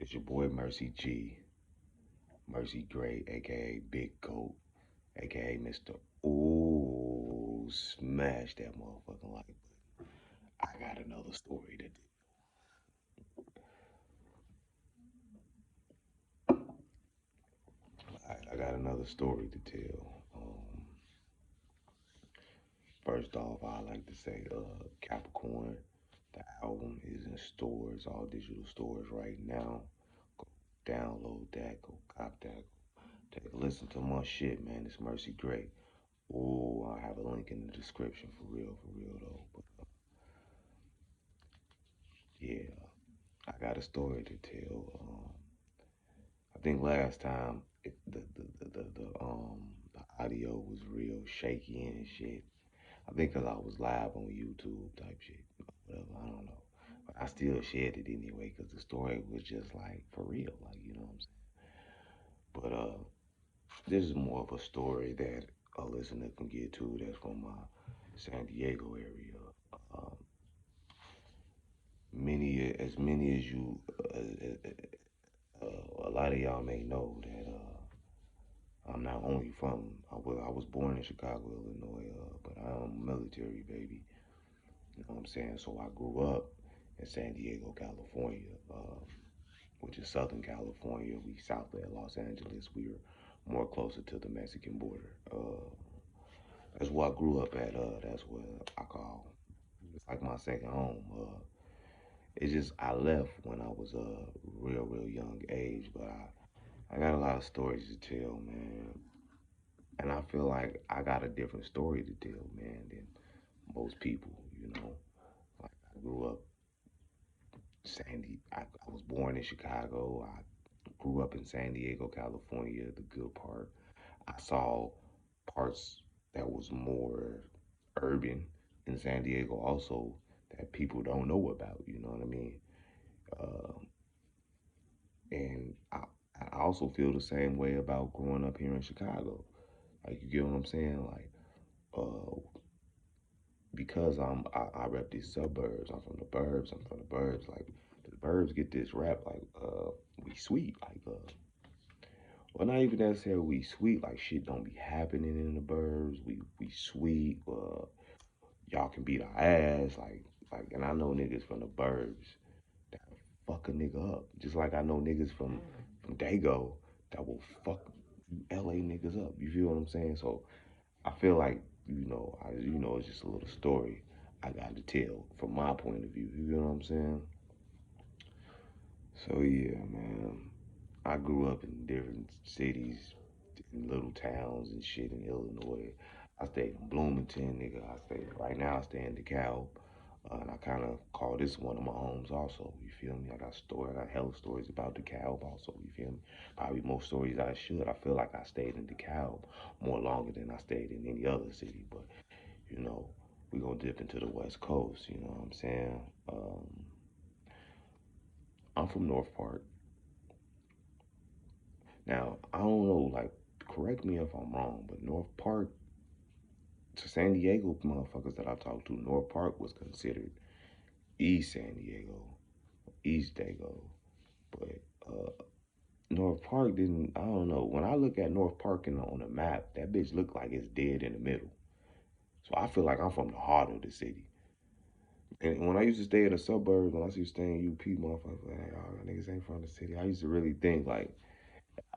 It's your boy Mercy G, Mercy Gray, aka Big Goat, aka Mr. Ooh, smash that motherfucking like button. I got another story to I got another story to tell. First off, I like to say, Capricorn, the album is in stores, all digital stores right now. Go download that, go cop that, take a listen to my shit, man. It's Mercy Gray. Oh, I'll have a link in the description for real though. But yeah, I got a story to tell. I think last time the audio was real shaky and shit. I think 'cause I was live on YouTube type shit, whatever. I don't know, but I still shared it anyway 'cause the story was just like for real, like you know what I'm saying. But this is more of a story that a listener can get to. That's from my San Diego area. Um, many as you, a lot of y'all may know that I'm not only from. I was born in Chicago, Illinois, but I'm a military baby. You know what I'm saying? So I grew up in San Diego, California, which is Southern California. We south of Los Angeles. We're more closer to the Mexican border. That's where I grew up at. That's what I call. It's like my second home. It's just I left when I was a real young age, but I got a lot of stories to tell, man. And I feel like I got a different story to tell, man, than most people, you know. Like I grew up I was born in Chicago. I grew up in San Diego, California, the good part. I saw parts that was more urban in San Diego also that people don't know about, you know what I mean? Uh, and I also feel the same way about growing up here in Chicago. Like you get what I'm saying? Like uh, because I rep these suburbs. I'm from the burbs. I'm from the burbs. Like the burbs get this rap like we sweet. Like well not even necessarily we sweet. Like shit don't be happening in the burbs. We sweet. Y'all can beat our ass. Like and I know niggas from the burbs that fuck a nigga up. Just like I know niggas from Dago that will fuck LA niggas up. You feel what I'm saying? So I feel like it's just a little story I got to tell from my point of view. You know what I'm saying? So yeah, man. I grew up in different cities, in little towns and shit in Illinois. I stayed in Bloomington, nigga. Right now. I stay in DeKalb, and I kind of call this one of my homes also. You feel me? I got hella stories about DeKalb also. You feel me? Probably more stories I should. I feel like I stayed in DeKalb more longer than I stayed in any other city, but you know, we gonna dip into the West Coast. You know what I'm saying? I'm from North Park. Now I don't know, like, correct me if I'm wrong, but North Park to San Diego motherfuckers that I talked to, North Park was considered East San Diego, East Dago, but North Park didn't. I don't know. When I look at North Park on the map, that bitch look like it's dead in the middle. So I feel like I'm from the heart of the city. And when I used to stay in the suburbs, when I used to stay in UP, motherfuckers like, hey, y'all niggas ain't from the city. I used to really think like,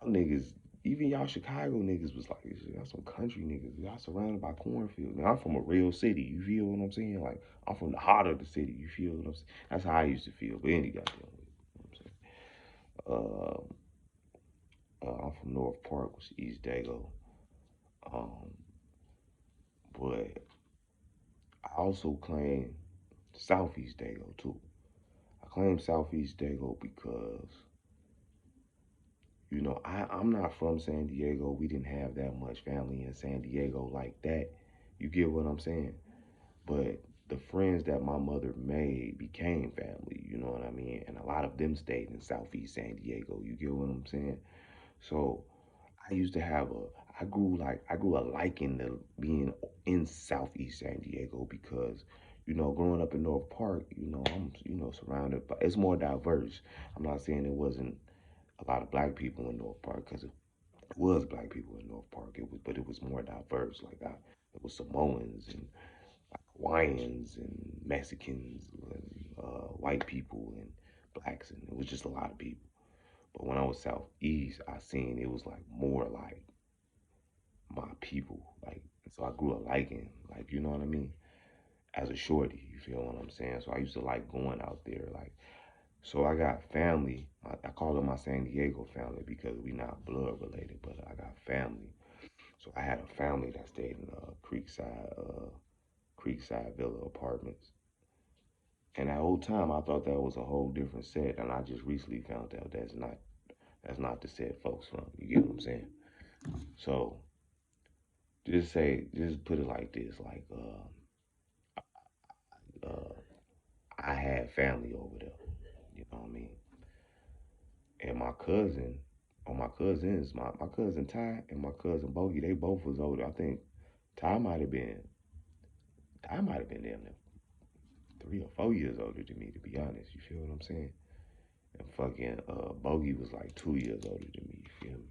y'all niggas, even y'all Chicago niggas was like, y'all some country niggas. Y'all surrounded by cornfields. Now I'm from a real city. You feel what I'm saying? Like I'm from the heart of the city. You feel what I'm saying? That's how I used to feel. But any goddamn way, you know what I'm saying? I'm from North Park, which is East Dago. Um, but I also claim Southeast Dago too. I claim Southeast Dago because I'm not from San Diego. We didn't have that much family in San Diego like that. You get what I'm saying? But the friends that my mother made became family, you know what I mean? And a lot of them stayed in Southeast San Diego. You get what I'm saying? So I used to have I grew a liking to being in Southeast San Diego because growing up in North Park, I'm, surrounded by, it's more diverse. I'm not saying there wasn't a lot of black people in North Park because it was black people in North Park. But it was more diverse. It was Samoans and Hawaiians and Mexicans and white people and blacks, and it was just a lot of people. But when I was southeast, I seen it was like more like my people, so I grew up liking, you know what I mean, as a shorty. You feel what I'm saying? So I used to like going out there, so I got family. I call them my San Diego family because we not blood related, but I got family. So I had a family that stayed in Creekside Villa Apartments. And that whole time I thought that was a whole different set, and I just recently found out that's not the set folks from. You get what I'm saying? So just put it like this, uh, I had family over there. You know what I mean? And my cousin, or my cousins, my cousin Ty and my cousin Bogey, they both was older. I think Ty might have been Ty might have been damn near 3 or 4 years older than me, to be honest. You feel what I'm saying? And fucking Bogey was like 2 years older than me. You feel me?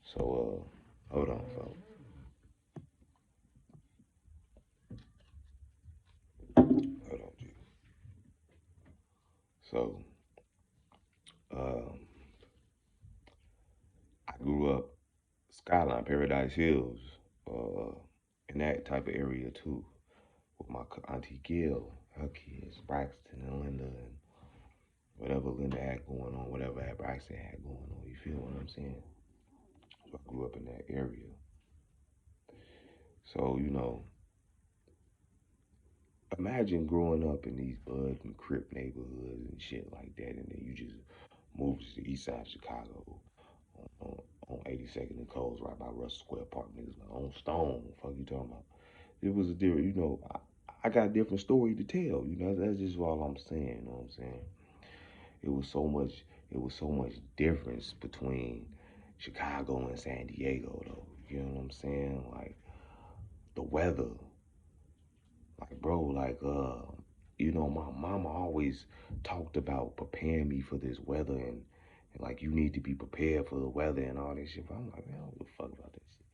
So hold on, folks. Hold on, G. So um, I grew up Skyline, Paradise Hills, uh, in that type of area too, with my auntie Gil, her kids, Braxton and Linda, and whatever Linda had going on, whatever Braxton had going on. You feel what I'm saying? So I grew up in that area. So imagine growing up in these Blood and Crip neighborhoods and shit like that, and then you just move to the east side of Chicago on 82nd and Coles, right by Russell Square Park. Niggas like, on Stone. Fuck you talking about? It was a different, I got a different story to tell. That's just all I'm saying. You know what I'm saying? It was so much. It was so much difference between Chicago and San Diego, though. You know what I'm saying? Like the weather, bro, my mama always talked about preparing me for this weather and like you need to be prepared for the weather and all this shit. But I'm like, man, I don't give a fuck about that shit.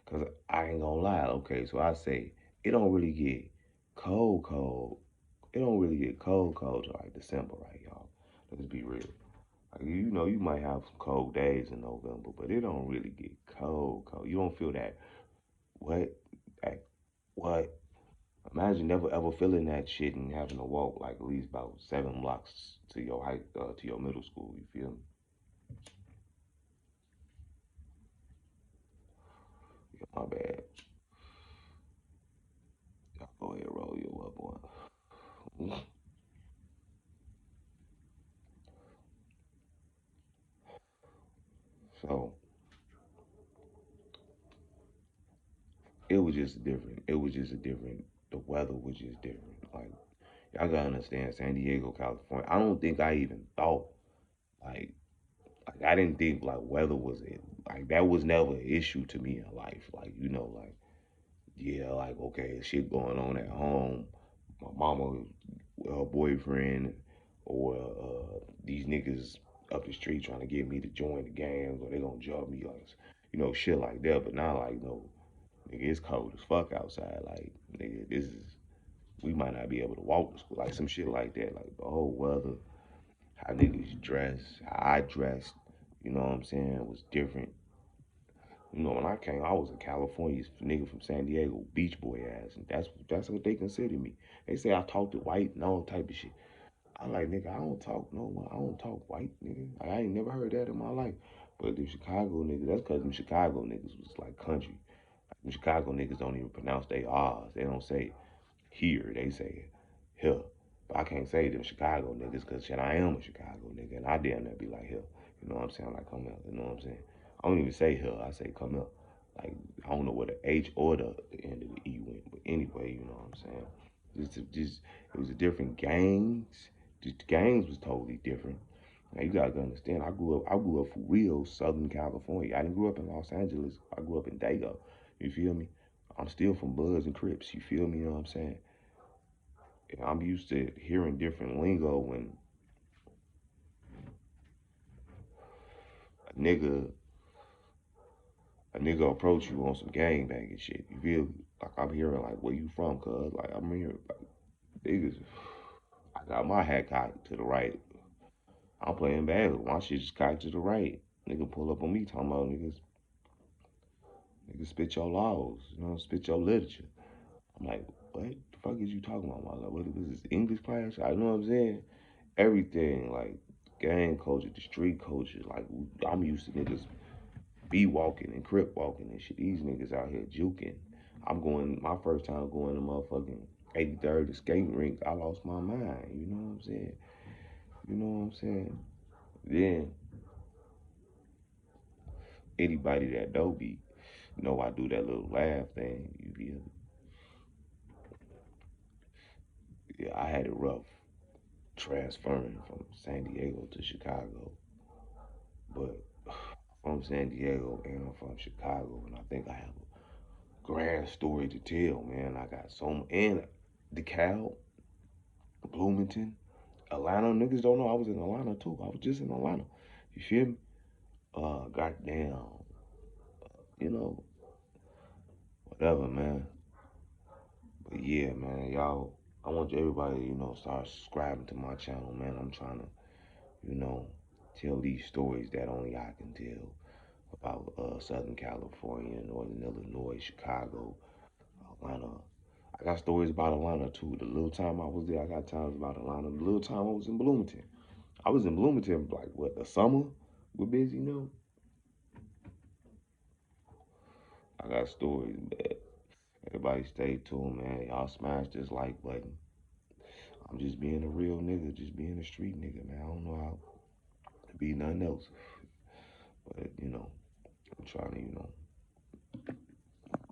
Cause I ain't gonna lie, okay, so I say it don't really get cold, cold. It don't really get cold, cold till like December, right, y'all? Let's be real. Like, you might have some cold days in November, but it don't really get cold, cold. You don't feel that what, that what Imagine never ever feeling that shit and having to walk like at least about 7 blocks to your to your middle school. You feel me? Yeah, my bad. Y'all go ahead, roll your up one. So it was just different. It was just a different. The weather was just different. Like y'all gotta understand, San Diego, California. I don't think I even thought like I didn't think like weather was it. Like that was never an issue to me in life. Yeah, like okay, shit going on at home. My mama, her boyfriend, or these niggas up the street trying to get me to join the gangs, or they gonna jump me, like shit like that. But not like no, nigga, it's cold as fuck outside. Like nigga, we might not be able to walk to school, like some shit like that. Like the whole weather, how niggas dress, how I dressed, you know what I'm saying, was different. When I came, I was a California nigga from San Diego, beach boy ass, and that's what they consider me. They say I talk to white and all type of shit. I like nigga, I don't talk white, nigga. Like, I ain't never heard that in my life. But the Chicago niggas, that's cause them Chicago niggas was like country. Like, them Chicago niggas don't even pronounce their R's. They don't say here, they say here. But I can't say them Chicago niggas because shit, I am a Chicago nigga, and I damn near be like here. You know what I'm saying? Like come here. You know what I'm saying? I don't even say here. I say come here. Like I don't know where the H or the end of the E went, but anyway, you know what I'm saying? Just it was a different gangs. The gangs was totally different. Now you gotta understand. I grew up for real Southern California. I didn't grow up in Los Angeles. I grew up in Dago. You feel me? I'm still from Bloods and Crips. You feel me? You know what I'm saying? I'm used to hearing different lingo when a nigga a nigga approach you on some gang banging shit. You feel me? Like I'm hearing like where you from, cuz like I'm hearing like niggas. I got my hat cocked to the right. I'm playing bad. My shit just cocked to the right. Nigga pull up on me talking about niggas spit your laws, spit your literature. I'm like, what the fuck is you talking about? I'm like, what is this English class? I know what I'm saying. Everything like gang culture, the street culture. Like I'm used to niggas be walking and crip walking and shit. These niggas out here juking. I'm going my first time going to motherfucking 83rd the skating rink. I lost my mind. You know what I'm saying? You know what I'm saying? Then anybody that don't be know I do that little laugh thing. You feel? Yeah, I had it rough transferring from San Diego to Chicago, but from San Diego and I'm from Chicago, and I think I have a grand story to tell, man. I got so and DeKalb, Bloomington, Atlanta. Niggas don't know I was in Atlanta too. I was just in Atlanta. You feel me? Goddamn, you know, whatever, man. But yeah, man, y'all. I want everybody, start subscribing to my channel, man. I'm trying to, you know, tell these stories that only I can tell about Southern California, Northern Illinois, Chicago, Atlanta. I got stories about Atlanta too. The little time I was there, I got times about Atlanta. The little time I was in Bloomington. I was in Bloomington like what, the summer? We're busy, I got stories, man. Everybody stay tuned, man. Y'all smash this like button. I'm just being a real nigga, just being a street nigga, man. I don't know how to be nothing else. But, I'm trying to,